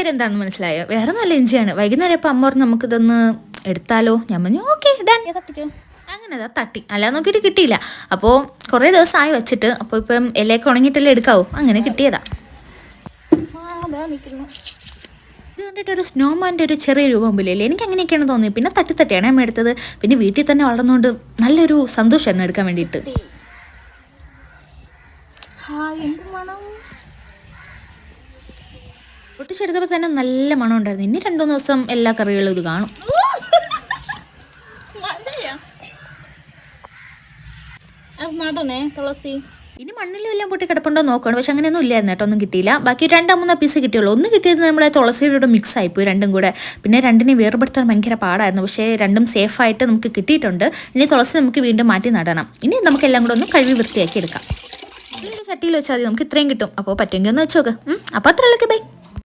പേരെന്താണെന്ന് മനസ്സിലായോ? വേറെ നല്ല ഇഞ്ചിയാണ്. വൈകുന്നേരം ഇപ്പം അമ്മ പറഞ്ഞു നമുക്കിതൊന്ന് എടുത്താലോ. ഞാൻ പറഞ്ഞു ഓക്കെ ഡൺ. അങ്ങനെ തട്ടി അല്ലാതെ നോക്കിയിട്ട് കിട്ടിയില്ല. അപ്പോൾ കുറേ ദിവസമായി വെച്ചിട്ട്, അപ്പോൾ ഇപ്പം ഇലയൊക്കെ ഉണങ്ങിയിട്ടല്ലേ എടുക്കാവൂ, അങ്ങനെ കിട്ടിയതാ. ഇത് കണ്ടിട്ടൊരു സ്നോമാൻ്റെ ഒരു ചെറിയ രൂപം പോലെയല്ലേ, എനിക്ക് അങ്ങനെയൊക്കെയാണ് തോന്നിയത്. പിന്നെ തട്ടിയാണ് അമ്മ എടുത്തത്. പിന്നെ വീട്ടിൽ തന്നെ വളർന്നുകൊണ്ട് നല്ലൊരു സന്തോഷമായിരുന്നു എടുക്കാൻ വേണ്ടിയിട്ട്. പൊട്ടിച്ചെടുത്തപ്പോൾ തന്നെ നല്ല മണം ഉണ്ടായിരുന്നു. ഇനി 2-3 ദിവസം എല്ലാ കറികളും ഇത് കാണും. ഇനി മണ്ണിലും എല്ലാം പൊട്ടി കിടപ്പുണ്ടോ നോക്കണം. പക്ഷെ അങ്ങനെയൊന്നും ഇല്ലായിരുന്നു കേട്ടോ, ഒന്നും കിട്ടിയില്ല. ബാക്കി 2-3 പീസ് കിട്ടിയുള്ളൂ. ഒന്ന് കിട്ടിയത് നമ്മുടെ തുളസിയുടെ മിക്സ് ആയിപ്പോയി രണ്ടും കൂടെ. പിന്നെ രണ്ടിനെ വേർപെടുത്താൻ ഭയങ്കര പാടായിരുന്നു. പക്ഷേ രണ്ടും സേഫായിട്ട് നമുക്ക് കിട്ടിയിട്ടുണ്ട്. ഇനി തുളസി നമുക്ക് വീണ്ടും മാറ്റി നടണം. ഇനി നമുക്ക് എല്ലാം കൂടെ ഒന്ന് കഴുകി വൃത്തിയാക്കി എടുക്കാം. ചട്ടിയിൽ വെച്ചാൽ മതി, നമുക്ക് ഇത്രയും കിട്ടും. അപ്പോൾ പറ്റുമെങ്കിൽ ഒന്ന് വെച്ച് നോക്ക്. അപ്പോൾ അത്രയുള്ളൂ. ബൈ.